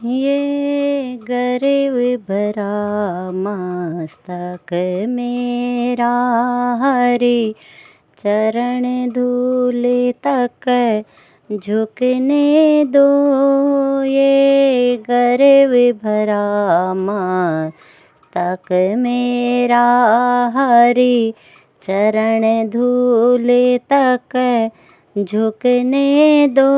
ये गर्व भरा मस्तक मेरा, हरि चरण धूल तक झुकने दो। ये गर्व भरा मस्तक मेरा, हरि चरण धूल तक झुकने दो।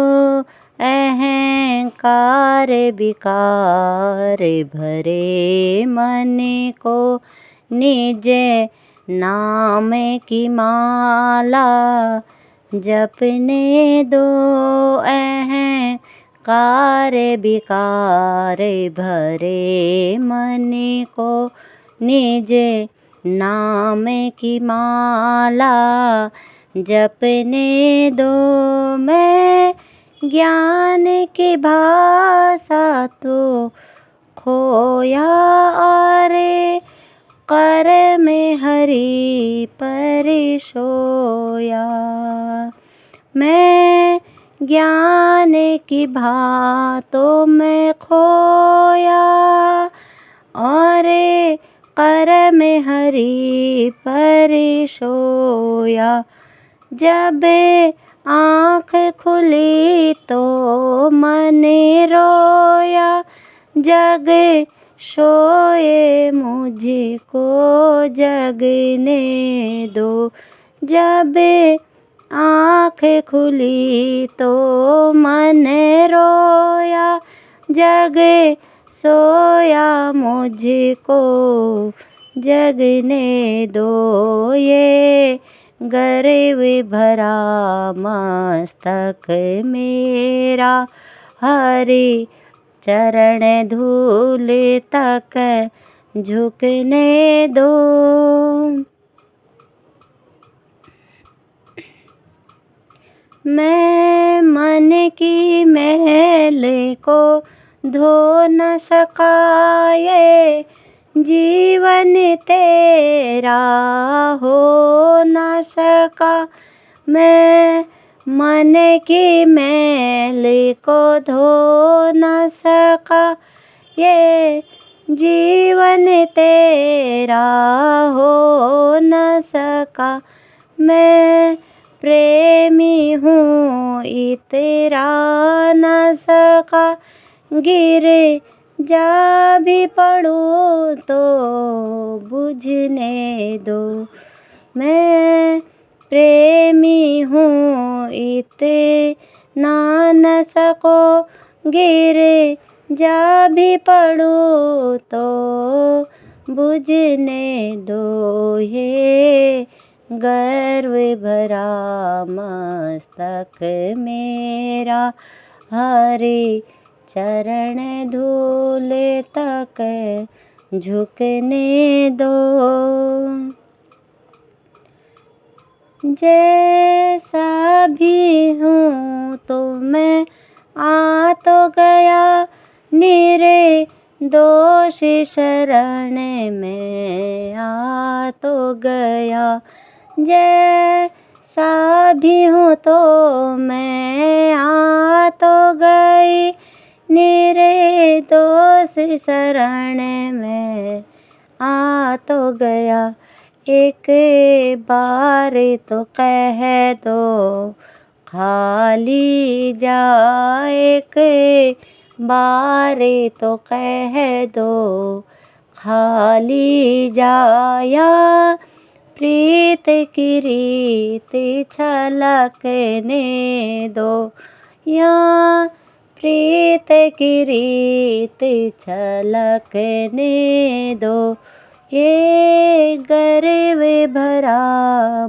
अहंकार विकार भरे मन को निज नाम की माला जपने दो। अहंकार विकार भरे मन को निज नाम की माला जपने दो। मैं ज्ञान की भाषा तो खोया और कर में हरि पर सोया। मैं ज्ञान की भातों में खोया और कर में हरि पर सोया। जब आँख खुली तो मन रोया, जग सोए मुझको जगने दो। जब आँख खुली तो मन रोया, जग सोया मुझको जगने दो। ये गर्व भरा मस्तक मेरा, हरि चरण धूल तक झुकने दो। मैं मन की मैल को धो न सका, ये जीवन तेरा हो न सका। मैं मन की मैल को धो न सका, ये जीवन तेरा हो न सका। मैं प्रेमी हूँ इतरा न सका, गिर जा भी पड़ूँ तो बुझने दो। मैं प्रेमी हूँ इतना न सको, गिर जा भी पड़ूँ तो बुझने दो। ये गर्व भरा मस्तक मेरा, हरि चरण धूल तक झुकने दो। जैसा भी हूँ तो मैं आ तो गया, निर्दोष शरण में आ तो गया। जैसा भी हूँ तो मैं आ तो गई, निर्दोष शरण में आ तो गया। एक बार तो कह दो खाली जा, एक बार तो कह दो खाली जाया। प्रीत की रीत छलकने दो, या प्रीत की रीत छलकने दो। ये गर्व भरा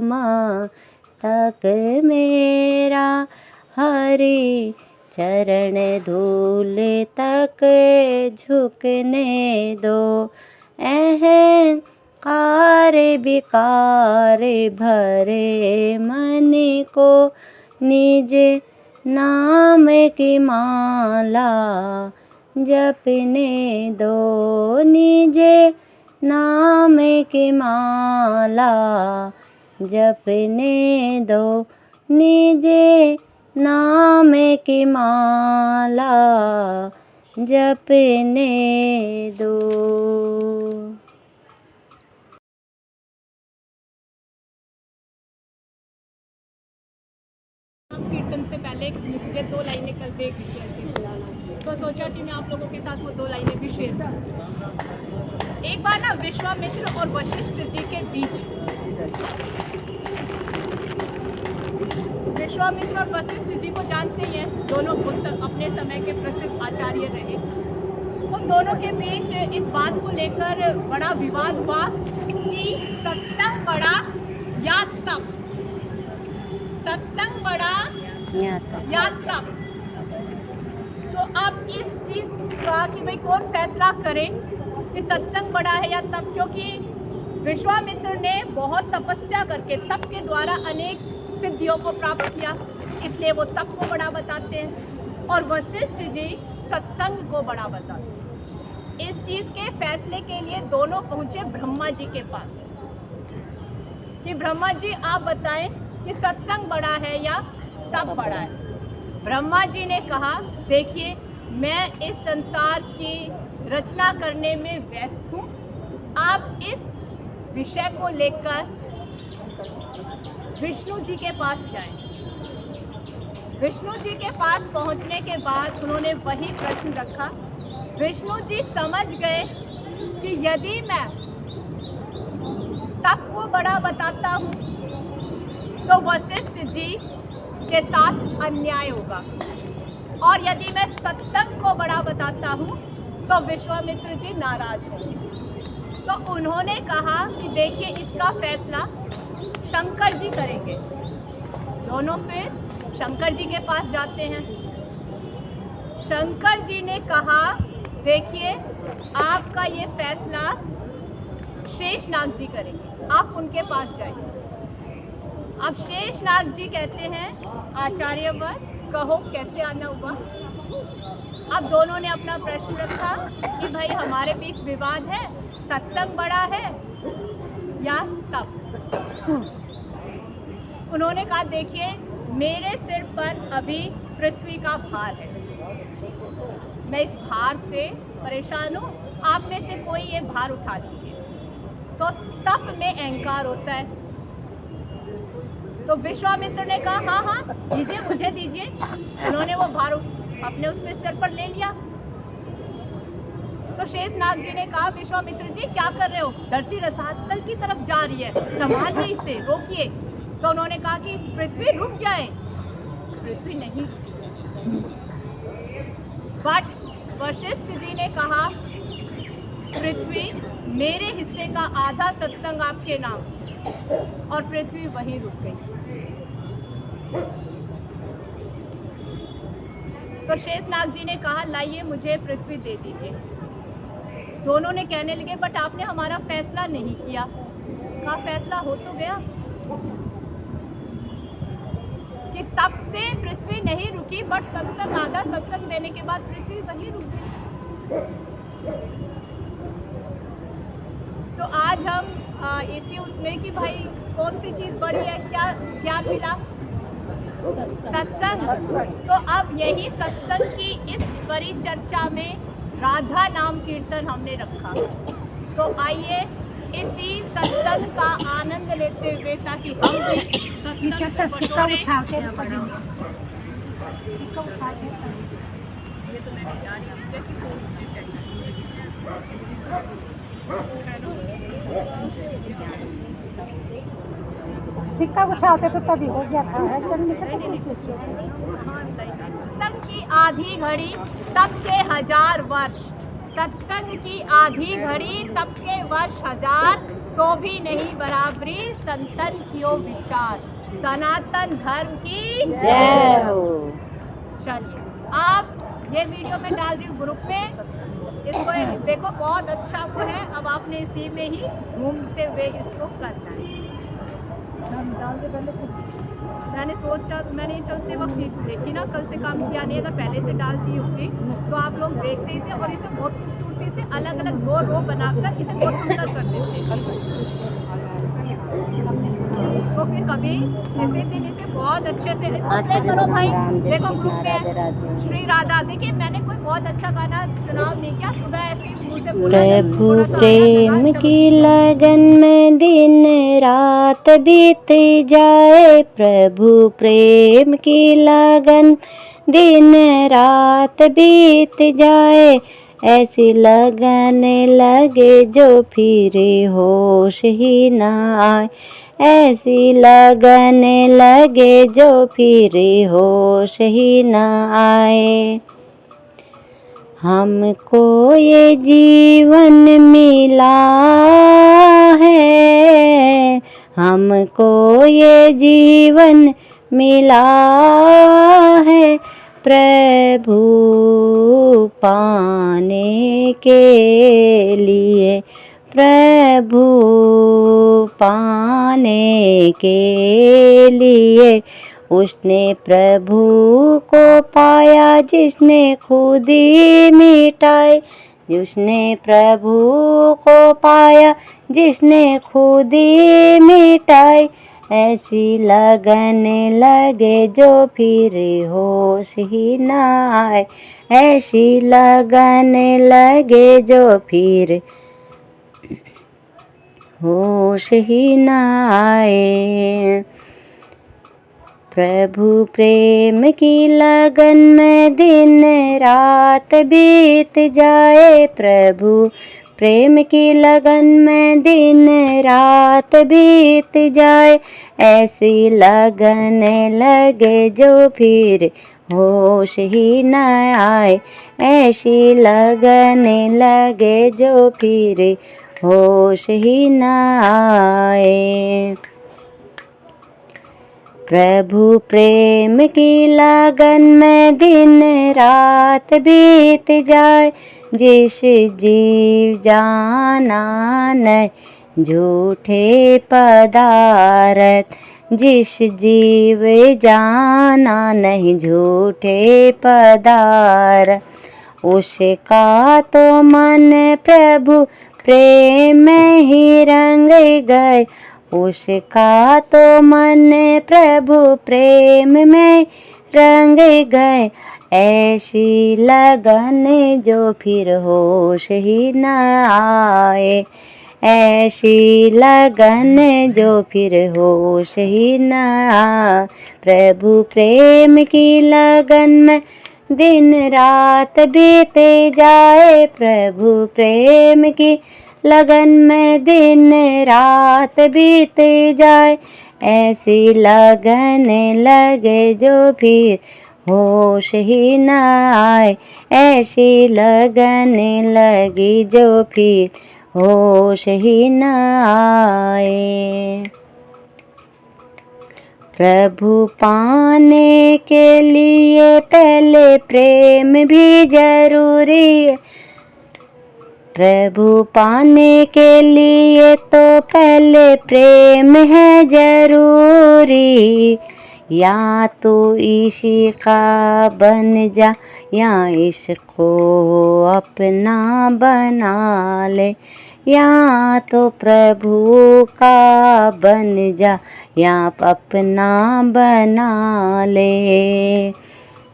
मस्तक मेरा, हरि चरण धूल तक झुकने दो। अहंकार विकार भरे मन को निज नाम की माला जपने दो। निज नाम की माला जपने दो। निज नाम की माला जपने दो। कीर्तन से पहले मुझे 2 लाइनें कल देख ली थी, तो सोचा कि मैं आप लोगों के साथ वो 2 लाइनें भी शेयर करूं। एक बार ना विश्वामित्र और वशिष्ठ जी के बीच, विश्वामित्र और वशिष्ठ जी को जानते ही हैं, दोनों अपने समय के प्रसिद्ध आचार्य रहे। उन दोनों के बीच इस बात को लेकर बड़ा विवाद हुआ कि सत्संग बड़ा या तप, सत्संग बड़ा या तप। तो अब इस चीज का कि भाई कौन फैसला करे कि सत्संग बड़ा है या तप, क्योंकि विश्वामित्र ने बहुत तपस्या करके तप के द्वारा अनेक सिद्धियों को प्राप्त किया, इसलिए वो तप को बड़ा बताते हैं, और वशिष्ठ जी सत्संग को बड़ा बताते हैं। इस चीज के फैसले के लिए दोनों पहुंचे ब्रह्मा जी के पास कि ब्रह्मा जी आप बताएं कि सत्संग बड़ा है या तप बड़ा है। ब्रह्मा जी ने कहा, देखिए मैं इस संसार की रचना करने में व्यस्त हूँ, आप इस विषय को लेकर विष्णु जी के पास जाएं। विष्णु जी के पास पहुँचने के बाद उन्होंने वही प्रश्न रखा। विष्णु जी समझ गए कि यदि मैं तप को बड़ा बताता हूँ तो वशिष्ठ जी के साथ अन्याय होगा, और यदि मैं सत्संग को बड़ा बताता हूँ तो विश्वामित्र जी नाराज होंगे। तो उन्होंने कहा कि देखिए इसका फैसला शंकर जी करेंगे। दोनों फिर शंकर जी के पास जाते हैं। शंकर जी ने कहा, देखिए आपका ये फैसला शेषनाग जी करेंगे, आप उनके पास जाइए। अब शेषनाग जी कहते हैं, आचार्यवर कहो कैसे आना हुआ। अब दोनों ने अपना प्रश्न रखा कि भाई हमारे बीच विवाद है, सत्संग बड़ा है या तप। उन्होंने कहा, देखिए मेरे सिर पर अभी पृथ्वी का भार है, मैं इस भार से परेशान हूँ, आप में से कोई ये भार उठा दीजिए। तो तप में अहंकार होता है। तो विश्वामित्र ने कहा, हाँ हाँ दीजिए, मुझे दीजिए। उन्होंने वो भार अपने उसमें सिर पर ले लिया। तो शेषनाग जी ने कहा, विश्वामित्र जी क्या कर रहे हो, धरती रसातल की तरफ जा रही है, संभालिए इसे, रोकिए। तो उन्होंने कहा कि पृथ्वी रुक जाए। पृथ्वी नहीं, बट वशिष्ठ जी ने कहा, पृथ्वी मेरे हिस्से का आधा सत्संग आपके नाम, और पृथ्वी वहीं रुक गई। तो शेषनाग जी ने कहा, लाइए मुझे पृथ्वी दे दीजिए। दोनों ने कहने लगे, बट आपने हमारा फैसला नहीं किया। कहा, फैसला हो तो गया कि तब से पृथ्वी नहीं रुकी, बट सत्संग आधा सत्संग देने के बाद पृथ्वी वहीं रुक गई। तो आज हम इसी उसमें कि भाई कौन सी चीज बड़ी है, क्या क्या मिला, सत्संग। तो अब यही सत्संग की इस बड़ी चर्चा में राधा नाम कीर्तन हमने रखा। तो आइए इसी सत्संग का आनंद लेते हुए, ताकि हम भी सिक्का उठा के ये तो मैंने जान सिक्का उछालते तो तभी हो गया था। सत्संग की आधी घड़ी तब के 1000 वर्ष, सत्संग की आधी घड़ी तब के वर्ष 1000, तो भी नहीं बराबरी संतन कियो विचार। सनातन धर्म की जय हो। चलिए आप ये वीडियो में डाल दी ग्रुप में, इसको देखो बहुत अच्छा वो है। अब आपने इसी में ही घूमते हुए इसको करना है। मैंने सोचा, मैंने चलते वक्त देखी ना, कल से काम किया नहीं, अगर पहले से डाल दी होती तो आप लोग देखते इसे, और इसे बहुत खूबसूरती से अलग अलग 2 रो बनाकर इसे बहुत सुंदर कर देते। तो फिर कभी किसी दिन इसे बहुत अच्छे से इसको हाँ, प्ले श्री करो भाई। राम, जय देखो श्री ग्रुप कृष्ण, राधे में राधे। श्री राधा, देखिए मैंने कोई बहुत अच्छा गाना चुनाव नहीं किया, सुबह ऐसे ही मुंह से बोला जब प्रभु थोड़ा सा आया प्रेम लगा, चलो की ठीक है। लगन में दिन रात बीत जाए, प्रभु प्रेम की लगन दिन रात बीत जाए, ऐसी लगन लगे जो फिर होश ही न आए, ऐसी लगन लगे जो फिर होश ही न आए। हमको ये जीवन मिला है, हमको ये जीवन मिला है, प्रभु पाने के लिए, प्रभु पाने के लिए। उसने प्रभु को पाया जिसने खुद ही मिटाए, जिसने प्रभु को पाया जिसने खुद ही मिटाए, ऐसी लगन लगे जो फिर होश ही न आए, ऐसी लगन लगे जो फिर होश ही न आए। प्रभु प्रेम की लगन में दिन रात बीत जाए, प्रभु प्रेम की लगन में दिन रात बीत जाए, ऐसी लगन लगे जो फिर होश ही न आए, ऐसी लगन लगे जो फिर होश ही न आए। प्रभु प्रेम की लगन में दिन रात बीत जाए, जिस जीव जाना नहीं झूठे पदार्थ, जिस जीव जाना नहीं झूठे पदार्थ, उसका तो मन प्रभु प्रेम में ही रंग गए, उसका तो मन प्रभु प्रेम में रंग गए, ऐसी लगन जो फिर होश ही न आए, ऐसी लगन जो फिर होश ही न आए। प्रभु प्रेम की लगन में दिन रात बीते जाए, प्रभु प्रेम की लगन में दिन रात बीते जाए, ऐसी लगन लगे जो फिर होश ही न आए, ऐसी लगन लगी जो फिर होश ही न आए। प्रभु पाने के लिए पहले प्रेम भी जरूरी है, प्रभु पाने के लिए तो पहले प्रेम है जरूरी, या तो इसी का बन जा या इसको अपना बना ले, या तो प्रभु का बन जा या अपना बना ले,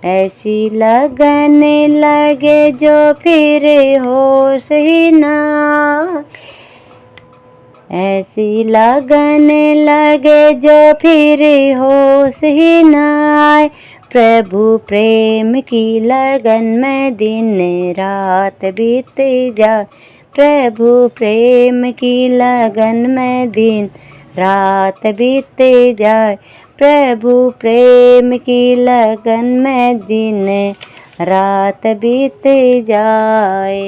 ऐसी लगन लगे जो फिर होश ही न आए, ऐसी लगन लगे जो फिर होश ही न आए। प्रभु प्रेम की लगन में दिन रात बीत जाए, प्रभु प्रेम की लगन में दिन रात बीत जाए, प्रभु प्रेम की लगन में दिन रात बीत जाए।